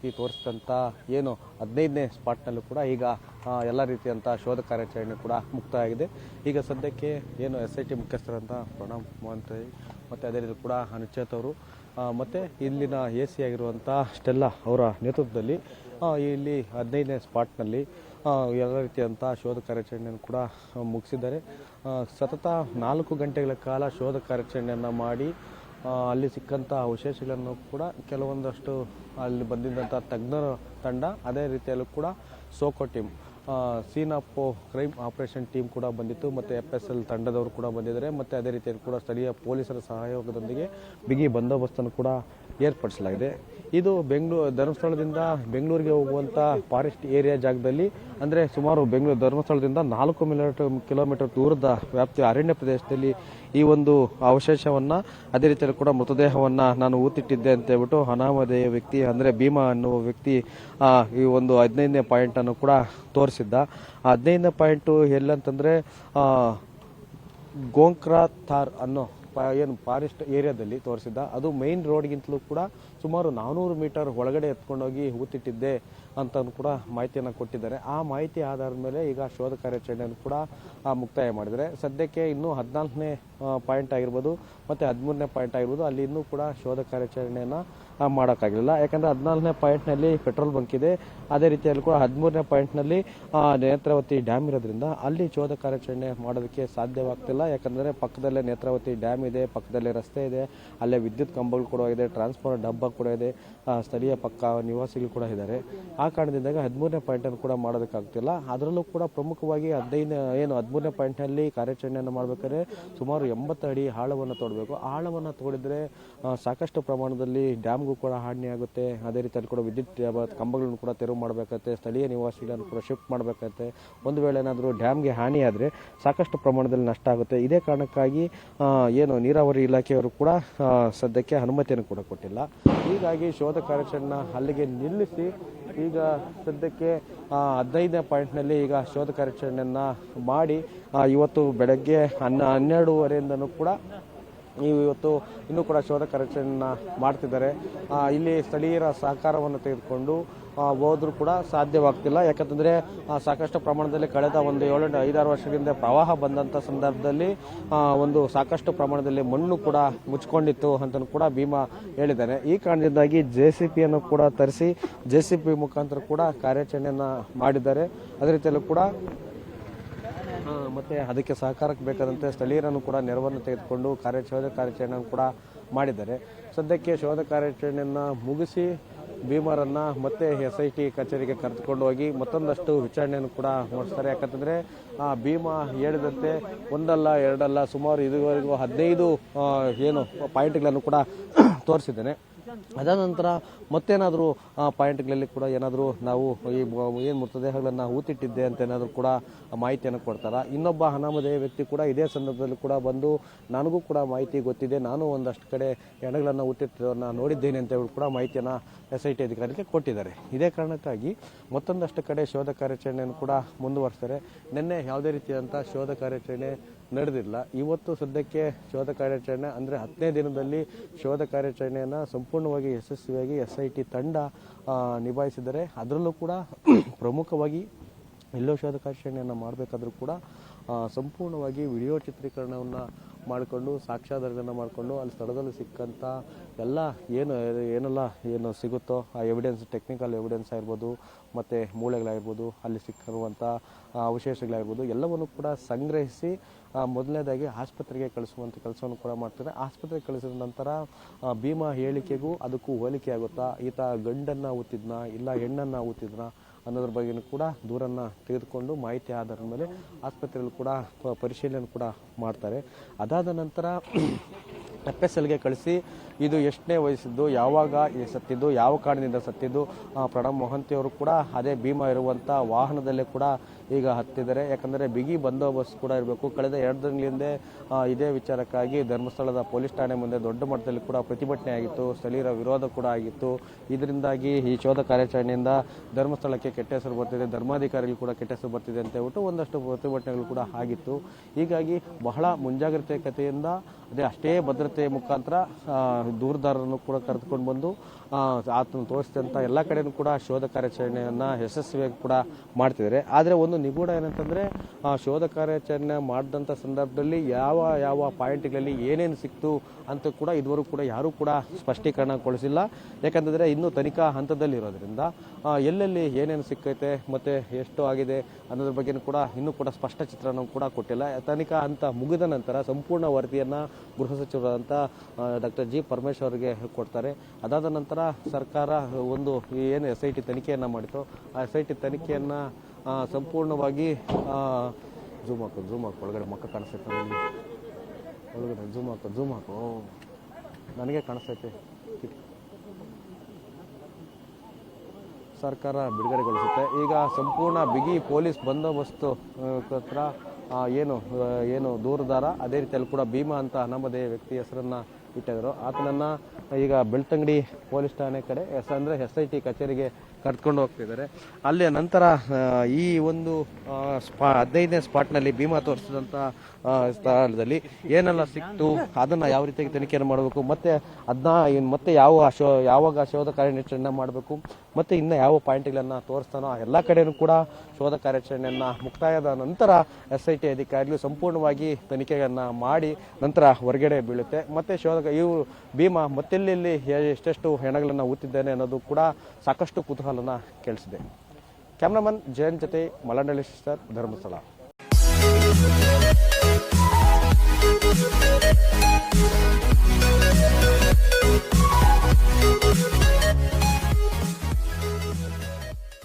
T ತೋರಿಸಿದಂಥ ಏನು 15ನೇ ಸ್ಪಾಟ್ನಲ್ಲೂ ಕೂಡ ಈಗ ಎಲ್ಲ ರೀತಿಯಂಥ ಶೋಧ ಕಾರ್ಯಾಚರಣೆ ಕೂಡ ಮುಕ್ತಾಯವಾಗಿದೆ. ಈಗ ಸದ್ಯಕ್ಕೆ ಏನು SIT ಮುಖ್ಯಸ್ಥರಂಥ ಪ್ರಣಬ್ ಮೊಹಂತಿ ಮತ್ತು ಅದೇ ರೀತಿ ಕೂಡ ಅನುಚೇತ್ ಅವರು ಮತ್ತು ಇಲ್ಲಿನ AC ಆಗಿರುವಂಥ ಸ್ಟೆಲ್ಲಾ ಅವರ ನೇತೃತ್ವದಲ್ಲಿ ಇಲ್ಲಿ 15ನೇ ಸ್ಪಾಟ್ನಲ್ಲಿ ಎಲ್ಲ ರೀತಿಯಂಥ ಶೋಧ ಕಾರ್ಯಾಚರಣೆಯನ್ನು ಕೂಡ ಮುಗಿಸಿದ್ದಾರೆ. ಸತತ 4 ಗಂಟೆಗಳ ಕಾಲ ಶೋಧ ಕಾರ್ಯಾಚರಣೆಯನ್ನು ಮಾಡಿ ಅಲ್ಲಿ ಸಿಕ್ಕಂಥ ಅವಶೇಷಗಳನ್ನು ಕೂಡ ಕೆಲವೊಂದಷ್ಟು ಅಲ್ಲಿ ಬಂದಿದ್ದಂಥ ತಜ್ಞರ ತಂಡ, ಅದೇ ರೀತಿಯಲ್ಲೂ ಕೂಡ SOCO team, scene of crime operation team ಕೂಡ ಬಂದಿತ್ತು ಮತ್ತು FSL ತಂಡದವರು ಕೂಡ ಬಂದಿದ್ದಾರೆ. ಮತ್ತು ಅದೇ ರೀತಿಯಲ್ಲಿ ಕೂಡ ಸ್ಥಳೀಯ ಪೊಲೀಸರ ಸಹಯೋಗದೊಂದಿಗೆ ಬಿಗಿ ಬಂದೋಬಸ್ತನ್ನು ಕೂಡ ಏರ್ಪಡಿಸಲಾಗಿದೆ. ಇದು ಧರ್ಮಸ್ಥಳದಿಂದ ಬೆಂಗಳೂರಿಗೆ ಹೋಗುವಂಥ ಫಾರೆಸ್ಟ್ ಏರಿಯಾ ಜಾಗದಲ್ಲಿ, ಅಂದರೆ ಸುಮಾರು ಧರ್ಮಸ್ಥಳದಿಂದ 4 ಕಿಲೋಮೀಟರ್ ದೂರದ ವ್ಯಾಪ್ತಿಯ ಅರಣ್ಯ ಪ್ರದೇಶದಲ್ಲಿ ಈ ಒಂದು ಅವಶೇಷವನ್ನು, ಅದೇ ರೀತಿಯಲ್ಲಿ ಕೂಡ ಮೃತದೇಹವನ್ನು ನಾನು ಊತಿಟ್ಟಿದ್ದೆ ಅಂತ ಹೇಳ್ಬಿಟ್ಟು ಅನಾಮಧೇಯ ವ್ಯಕ್ತಿ ಅಂದರೆ ಭೀಮಾ ಅನ್ನುವ ವ್ಯಕ್ತಿ ಈ ಒಂದು 15ನೇ ಪಾಯಿಂಟನ್ನು ಕೂಡ ತೋರಿಸಿದ್ದ. 15ನೇ ಪಾಯಿಂಟು ಎಲ್ಲಂತಂದರೆ ಗೋಂಕ್ರಾಥಾರ್ ಅನ್ನೋ ಏನು ಫಾರೆಸ್ಟ್ ಏರಿಯಾದಲ್ಲಿ ತೋರಿಸಿದ್ದ. ಅದು ಮೈನ್ ರೋಡ್ಗಿಂತಲೂ ಕೂಡ ಸುಮಾರು 400 ಮೀಟರ್ ಒಳಗಡೆ ಎತ್ಕೊಂಡೋಗಿ ಊತಿಟ್ಟಿದ್ದೆ ಅಂತ ಕೂಡ ಮಾಹಿತಿಯನ್ನು ಕೊಟ್ಟಿದ್ದಾರೆ. ಆ ಮಾಹಿತಿ ಆಧಾರದ ಮೇಲೆ ಈಗ ಶೋಧ ಕಾರ್ಯಾಚರಣೆಯನ್ನು ಕೂಡ ಮುಕ್ತಾಯ ಮಾಡಿದರೆ ಸದ್ಯಕ್ಕೆ ಇನ್ನೂ 14ನೇ ಪಾಯಿಂಟ್ ಆಗಿರ್ಬೋದು ಮತ್ತು 13ನೇ ಪಾಯಿಂಟ್ ಆಗಿರ್ಬೋದು ಅಲ್ಲಿ ಇನ್ನೂ ಕೂಡ ಶೋಧ ಕಾರ್ಯಾಚರಣೆಯನ್ನು ಮಾಡೋಕ್ಕಾಗಲಿಲ್ಲ. ಯಾಕಂದರೆ 14ನೇ ಪಾಯಿಂಟ್ನಲ್ಲಿ ಪೆಟ್ರೋಲ್ ಬಂಕ್ ಇದೆ, ಅದೇ ರೀತಿಯಲ್ಲಿ ಕೂಡ 13ನೇ ಪಾಯಿಂಟ್ನಲ್ಲಿ ನೇತ್ರಾವತಿ ಡ್ಯಾಮ್ ಇರೋದ್ರಿಂದ ಅಲ್ಲಿ ಶೋಧ ಕಾರ್ಯಾಚರಣೆ ಮಾಡೋದಕ್ಕೆ ಸಾಧ್ಯವಾಗ್ತಿಲ್ಲ. ಯಾಕಂದರೆ ಪಕ್ಕದಲ್ಲೇ ನೇತ್ರಾವತಿ ಡ್ಯಾಮ್ ಇದೆ, ಪಕ್ಕದಲ್ಲೇ ರಸ್ತೆ ಇದೆ, ಅಲ್ಲೇ ವಿದ್ಯುತ್ ಕಂಬಗಳು ಕೂಡ ಇದೆ, ಟ್ರಾನ್ಸ್ಫಾರ್ಮರ್ ಡಬ್ಬ ಕೂಡ ಇದೆ, ಸ್ಥಳೀಯ ಪಕ್ಕ ನಿವಾಸಿಗಳು ಕೂಡ ಇದ್ದಾರೆ. ಆ ಕಾರಣದಿಂದಾಗಿ 13ನೇ ಪಾಯಿಂಟನ್ನು ಕೂಡ ಮಾಡೋದಕ್ಕಾಗ್ತಿಲ್ಲ. ಅದರಲ್ಲೂ ಕೂಡ ಪ್ರಮುಖವಾಗಿ 13ನೇ ಪಾಯಿಂಟ್ನಲ್ಲಿ ಕಾರ್ಯಾಚರಣೆಯನ್ನು ಮಾಡಬೇಕಾದ್ರೆ ಸುಮಾರು 80 ಅಡಿ ಆಳವನ್ನು ತೋಡಬೇಕು. ಆಳವನ್ನು ತೋಡಿದರೆ ಸಾಕಷ್ಟು ಪ್ರಮಾಣದಲ್ಲಿ ಡ್ಯಾಮ್ಗೂ ಕೂಡ ಹಾನಿಯಾಗುತ್ತೆ. ಅದೇ ರೀತಿಯಲ್ಲಿ ಕೂಡ ವಿದ್ಯುತ್ ಕಂಬಗಳನ್ನು ಕೂಡ ತೆರವು ಮಾಡಬೇಕಾಗುತ್ತೆ, ಸ್ಥಳೀಯ ನಿವಾಸಿಗಳನ್ನು ಕೂಡ ಶಿಫ್ಟ್ ಮಾಡಬೇಕಾಗುತ್ತೆ. ಒಂದು ವೇಳೆ ಏನಾದರೂ ಡ್ಯಾಮ್ಗೆ ಹಾನಿಯಾದರೆ ಸಾಕಷ್ಟು ಪ್ರಮಾಣದಲ್ಲಿ ನಷ್ಟ ಆಗುತ್ತೆ. ಇದೇ ಕಾರಣಕ್ಕಾಗಿ ಏನು ನೀರಾವರಿ ಇಲಾಖೆಯವರು ಕೂಡ ಸದ್ಯಕ್ಕೆ ಅನುಮತಿಯನ್ನು ಕೂಡ ಕೊಟ್ಟಿಲ್ಲ. ಹೀಗಾಗಿ ಶೋಧ ಕಾರ್ಯಾಚರಣೆ ಅಲ್ಲಿಗೆ ನಿಲ್ಲಿಸಿ ಈಗ ಸದ್ಯಕ್ಕೆ 15ನೇ ಪಾಯಿಂಟ್ನಲ್ಲಿ ಈಗ ಶೋಧ ಕಾರ್ಯಾಚರಣೆಯನ್ನು ಮಾಡಿ ಇವತ್ತು ಬೆಳಗ್ಗೆ 12:30 ಕೂಡ ಇವತ್ತು ಇನ್ನೂ ಕೂಡ ಶೋಧ ಕಾರ್ಯಾಚರಣೆಯನ್ನು ಮಾಡ್ತಿದ್ದಾರೆ. ಇಲ್ಲಿ ಸ್ಥಳೀಯರ ಸಹಕಾರವನ್ನು ತೆಗೆದುಕೊಂಡು ಹೋದ್ರೂ ಕೂಡ ಸಾಧ್ಯವಾಗ್ತಿಲ್ಲ. ಯಾಕಂತಂದರೆ ಸಾಕಷ್ಟು ಪ್ರಮಾಣದಲ್ಲಿ ಕಳೆದ ಒಂದು 5-6 ವರ್ಷದಿಂದ ಪ್ರವಾಹ ಬಂದಂಥ ಸಂದರ್ಭದಲ್ಲಿ ಒಂದು ಸಾಕಷ್ಟು ಪ್ರಮಾಣದಲ್ಲಿ ಮಣ್ಣು ಕೂಡ ಮುಚ್ಕೊಂಡಿತ್ತು ಅಂತ ಕೂಡ ಭೀಮಾ ಹೇಳಿದ್ದಾರೆ. ಈ ಕಾರಣದಿಂದಾಗಿ JCPಯನ್ನು ಕೂಡ ತರಿಸಿ JCP ಮುಖಾಂತರ ಕೂಡ ಕಾರ್ಯಾಚರಣೆಯನ್ನು ಮಾಡಿದ್ದಾರೆ. ಅದೇ ರೀತಿಯಲ್ಲೂ ಕೂಡ ಮತ್ತು ಅದಕ್ಕೆ ಸಹಕಾರಕ್ಕೆ ಬೇಕಾದಂತೆ ಸ್ಥಳೀಯರನ್ನು ಕೂಡ ನೆರವನ್ನು ತೆಗೆದುಕೊಂಡು ಶೋಧ ಕಾರ್ಯಾಚರಣೆಯನ್ನು ಕೂಡ ಮಾಡಿದ್ದಾರೆ. ಸದ್ಯಕ್ಕೆ ಶೋಧ ಕಾರ್ಯಾಚರಣೆಯನ್ನು ಮುಗಿಸಿ ಭೀಮರನ್ನು ಮತ್ತೆ SIT ಕಚೇರಿಗೆ ಕರೆದುಕೊಂಡು ಹೋಗಿ ಮತ್ತೊಂದಷ್ಟು ವಿಚಾರಣೆಯನ್ನು ಕೂಡ ಮಾಡಿಸ್ತಾರೆ. ಯಾಕಂತಂದರೆ ಭೀಮಾ ಹೇಳಿದಂತೆ ಒಂದಲ್ಲ ಎರಡಲ್ಲ ಸುಮಾರು ಇದುವರೆಗೂ 15 ಏನು ಪಾಯಿಂಟ್ಗಳನ್ನು ಕೂಡ ತೋರಿಸಿದ್ದೇನೆ. ಅದಾದ ನಂತರ ಮತ್ತೇನಾದರೂ ಪಾಯಿಂಟ್ಗಳಲ್ಲಿ ಕೂಡ ಏನಾದರೂ ನಾವು ಈ ಏನು ಮೃತದೇಹಗಳನ್ನು ಊತಿಟ್ಟಿದ್ದೆ ಅಂತ ಏನಾದರೂ ಕೂಡ ಮಾಹಿತಿಯನ್ನು ಕೊಡ್ತಾರೆ. ಇನ್ನೊಬ್ಬ ಅನಾಮಧೇಯ ವ್ಯಕ್ತಿ ಕೂಡ ಇದೇ ಸಂದರ್ಭದಲ್ಲಿ ಕೂಡ ಬಂದು ನನಗೂ ಕೂಡ ಮಾಹಿತಿ ಗೊತ್ತಿದೆ, ನಾನು ಒಂದಷ್ಟು ಕಡೆ ಹೆಣಗಳನ್ನು ಊತಿಟ್ಟಿರೋದನ್ನ ನೋಡಿದ್ದೇನೆ ಅಂತ ಹೇಳಿ ಕೂಡ ಮಾಹಿತಿಯನ್ನು SIT ಅಧಿಕಾರಿಗೆ ಕೊಟ್ಟಿದ್ದಾರೆ. ಇದೇ ಕಾರಣಕ್ಕಾಗಿ ಮತ್ತೊಂದಷ್ಟು ಕಡೆ ಶೋಧ ಕಾರ್ಯಾಚರಣೆಯನ್ನು ಕೂಡ ಮುಂದುವರಿಸ್ತಾರೆ. ನಿನ್ನೆ ಯಾವುದೇ ರೀತಿಯಾದಂಥ ಶೋಧ ಕಾರ್ಯಾಚರಣೆ ನಡೆದಿಲ್ಲ. ಇವತ್ತು ಸದ್ಯಕ್ಕೆ ಶೋಧ ಕಾರ್ಯಾಚರಣೆ ಅಂದರೆ 10ನೇ ದಿನದಲ್ಲಿ ಶೋಧ ಕಾರ್ಯಾಚರಣೆಯನ್ನು ಸಂಪೂರ್ಣವಾಗಿ ಯಶಸ್ವಿಯಾಗಿ SIT ತಂಡ ನಿಭಾಯಿಸಿದರೆ. ಅದರಲ್ಲೂ ಕೂಡ ಪ್ರಮುಖವಾಗಿ ಎಲ್ಲೋ ಶೋಧ ಕಾರ್ಯಾಚರಣೆಯನ್ನು ಮಾಡಬೇಕಾದ್ರೂ ಕೂಡ ಸಂಪೂರ್ಣವಾಗಿ ವಿಡಿಯೋ ಚಿತ್ರೀಕರಣವನ್ನು ಮಾಡಿಕೊಂಡು ಸಾಕ್ಷ್ಯಾಧಾರಗಳನ್ನು ಮಾಡಿಕೊಂಡು ಅಲ್ಲಿ ಸ್ಥಳದಲ್ಲಿ ಸಿಕ್ಕಂಥ ಎಲ್ಲ ಏನೆಲ್ಲ ಸಿಗುತ್ತೋ ಆ ಎವಿಡೆನ್ಸ್, ಟೆಕ್ನಿಕಲ್ ಎವಿಡೆನ್ಸ್ ಆಗಿರ್ಬೋದು ಮತ್ತು ಮೂಳೆಗಳಾಗಿರ್ಬೋದು, ಅಲ್ಲಿ ಸಿಕ್ಕಿರುವಂಥ ಅವಶೇಷಗಳಾಗಿರ್ಬೋದು ಎಲ್ಲವನ್ನು ಕೂಡ ಸಂಗ್ರಹಿಸಿ ಮೊದಲನೇದಾಗಿ ಆಸ್ಪತ್ರೆಗೆ ಕಳಿಸುವಂಥ ಕೆಲಸವನ್ನು ಕೂಡ ಮಾಡ್ತಾರೆ. ಆಸ್ಪತ್ರೆಗೆ ಕಳಿಸಿದ ನಂತರ ಭೀಮಾ ಹೇಳಿಕೆಗೂ ಅದಕ್ಕೂ ಹೋಲಿಕೆ ಆಗುತ್ತಾ, ಈತ ಗಂಡನ್ನು ಊತಿದ್ನಾ ಇಲ್ಲ ಹೆಣ್ಣನ್ನು ಊತಿದ್ನಾ ಅನ್ನೋದ್ರ ಬಗ್ಗೆಯೂ ಕೂಡ ದೂರನ್ನು ತೆಗೆದುಕೊಂಡು ಮಾಹಿತಿ ಆಧಾರದ ಮೇಲೆ ಆಸ್ಪತ್ರೆಯಲ್ಲಿ ಕೂಡ ಪರಿಶೀಲನೆ ಕೂಡ ಮಾಡ್ತಾರೆ. ಅದಾದ ನಂತರ FSLಗೆ ಕಳಿಸಿ ಇದು ಎಷ್ಟನೇ ವಯಸ್ಸಿದ್ದು, ಯಾವಾಗ ಸತ್ತಿದ್ದು, ಯಾವ ಕಾರಣದಿಂದ ಸತ್ತಿದ್ದು, ಪ್ರಣಬ್ ಮೊಹಂತಿ ಅವರು ಕೂಡ ಅದೇ ಭೀಮಾ ಇರುವಂಥ ವಾಹನದಲ್ಲೇ ಕೂಡ ಈಗ ಹತ್ತಿದ್ದಾರೆ. ಯಾಕಂದರೆ ಬಿಗಿ ಬಂದೋಬಸ್ತ್ ಕೂಡ ಇರಬೇಕು. ಕಳೆದ 2 ದಿನಗಳಿಂದ ಇದೇ ವಿಚಾರಕ್ಕಾಗಿ ಧರ್ಮಸ್ಥಳದ ಪೊಲೀಸ್ ಠಾಣೆ ಮುಂದೆ ದೊಡ್ಡ ಮಟ್ಟದಲ್ಲಿ ಕೂಡ ಪ್ರತಿಭಟನೆ ಆಗಿತ್ತು, ಸ್ಥಳೀಯರ ವಿರೋಧ ಕೂಡ ಆಗಿತ್ತು. ಇದರಿಂದಾಗಿ ಈ ಶೋಧ ಕಾರ್ಯಾಚರಣೆಯಿಂದ ಧರ್ಮಸ್ಥಳಕ್ಕೆ ಕೆಟ್ಟ ಹೆಸರು ಬರ್ತಿದೆ, ಧರ್ಮಾಧಿಕಾರಿಗಳು ಕೂಡ ಕೆಟ್ಟ ಹೆಸರು ಬರ್ತಿದೆ ಅಂತ ಹೇಳ್ಬಿಟ್ಟು ಒಂದಷ್ಟು ಪ್ರತಿಭಟನೆಗಳು ಕೂಡ ಆಗಿತ್ತು. ಹೀಗಾಗಿ ಬಹಳ ಮುಂಜಾಗ್ರತೆ ಕಥೆಯಿಂದ ಅಷ್ಟೇ ಭದ್ರತೆ ಮುಖಾಂತರ ದೂರದಾರರನ್ನು ಕೂಡ ಕರೆದುಕೊಂಡು ಬಂದು ಆತನ ತೋರಿಸಿದಂಥ ಎಲ್ಲ ಕಡೆಯೂ ಕೂಡ ಶೋಧ ಕಾರ್ಯಾಚರಣೆಯನ್ನು ಯಶಸ್ವಿಯಾಗಿ ಕೂಡ ಮಾಡ್ತಿದ್ದಾರೆ. ಆದರೆ ಒಂದು ನಿಗೂಢ ಏನಂತಂದರೆ ಶೋಧ ಕಾರ್ಯಾಚರಣೆ ಮಾಡಿದಂಥ ಸಂದರ್ಭದಲ್ಲಿ ಯಾವ ಪಾಯಿಂಟ್ಗಳಲ್ಲಿ ಏನೇನು ಸಿಕ್ತು ಅಂತ ಕೂಡ ಇದುವರೆಗೂ ಕೂಡ ಯಾರೂ ಕೂಡ ಸ್ಪಷ್ಟೀಕರಣಗೊಳಿಸಿಲ್ಲ. ಯಾಕಂತಂದರೆ ಇನ್ನೂ ತನಿಖಾ ಹಂತದಲ್ಲಿರೋದ್ರಿಂದ ಎಲ್ಲೆಲ್ಲಿ ಏನೇನು ಸಿಕ್ಕೈತೆ ಮತ್ತು ಎಷ್ಟು ಆಗಿದೆ ಅನ್ನೋದ್ರ ಬಗ್ಗೆ ಕೂಡ ಇನ್ನೂ ಕೂಡ ಸ್ಪಷ್ಟ ಚಿತ್ರಣ ಕೂಡ ಕೊಟ್ಟಿಲ್ಲ. ತನಿಖಾ ಹಂತ ಮುಗಿದ ನಂತರ ಸಂಪೂರ್ಣ ವರದಿಯನ್ನು ಗೃಹ ಸಚಿವರಾದಂಥ ಡಾಕ್ಟರ್ ಜಿ ಪರಮೇಶ್ವರ್ ಅವರಿಗೆ ಕೊಡ್ತಾರೆ. ಅದಾದ ನಂತರ ಸರ್ಕಾರ ಒಂದು ಏನು SIT ತನಿಖೆಯನ್ನು ಮಾಡಿತು, ಆ SIT ತನಿಖೆಯನ್ನು ಸಂಪೂರ್ಣವಾಗಿ ಝೂಮ್ ಹಾಕು ಒಳಗಡೆ ಮಕ್ಕ ಕಾಣಿಸ್ತೈತೆ, ಒಳಗಡೆ ಝೂಮ್ ಹಾಕು ನನಗೆ ಕಾಣಿಸ್ತೈತೆ. ಸರ್ಕಾರ ಬಿಡುಗಡೆಗೊಳಿಸುತ್ತೆ. ಈಗ ಸಂಪೂರ್ಣ ಬಿಗಿ ಪೊಲೀಸ್ ಬಂದೋಬಸ್ತು ಹತ್ರ ಏನು ದೂರುದಾರ, ಅದೇ ರೀತಿಯಲ್ಲಿ ಕೂಡ ಭೀಮಾ ಅಂತ ಅನಾಮಧೇಯ ವ್ಯಕ್ತಿ ಹೆಸರನ್ನು ಇಟ್ಟಿದ್ರು. ಆತನನ್ನು ಈಗ ಬೆಳ್ತಂಗಡಿ ಪೊಲೀಸ್ ಠಾಣೆ ಕಡೆ ಅಂದರೆ SIT ಕಚೇರಿಗೆ ಕರ್ಕೊಂಡು ಹೋಗ್ತಿದ್ದಾರೆ. ಅಲ್ಲಿಯ ನಂತರ ಈ ಒಂದು 15ನೇ ಸ್ಪಾಟ್ನಲ್ಲಿ ಭೀಮಾ ತೋರಿಸಿದಂಥ ಸ್ಥಳದಲ್ಲಿ ಏನೆಲ್ಲ ಸಿಕ್ತು, ಅದನ್ನು ಯಾವ ರೀತಿಯಾಗಿ ತನಿಖೆಯನ್ನು ಮಾಡಬೇಕು, ಮತ್ತೆ ಯಾವಾಗ ಶೋಧ ಕಾರ್ಯಾಚರಣೆ ಮಾಡಬೇಕು, ಮತ್ತು ಇನ್ನು ಯಾವ ಪಾಯಿಂಟ್ಗಳನ್ನು ತೋರಿಸ್ತಾನೋ ಎಲ್ಲ ಕಡೆಯೂ ಕೂಡ ಶೋಧ ಕಾರ್ಯಾಚರಣೆಯನ್ನು ಮುಕ್ತಾಯದ ನಂತರ SIT ಅಧಿಕಾರಿಗಳು ಸಂಪೂರ್ಣವಾಗಿ ತನಿಖೆಯನ್ನು ಮಾಡಿ ನಂತರ ಹೊರಗಡೆ ಬೀಳುತ್ತೆ. ಮತ್ತು ಇವು ಭೀಮಾ ಮತ್ತೆಲ್ಲಿ ಎಷ್ಟೆಷ್ಟು ಹೆಣಗಳನ್ನು ಊತಿದ್ದಾನೆ ಅನ್ನೋದು ಕೂಡ ಸಾಕಷ್ಟು ಕುತೂಹಲನ ಕೇಳಿಸಿದೆ. ಕ್ಯಾಮ್ರಾಮನ್ ಜಯಂತ್ ಜೊತೆ ಮಲನಳ್ಳಿ ಸಿಸ್ಟರ್, ಧರ್ಮಸ್ಥಳ.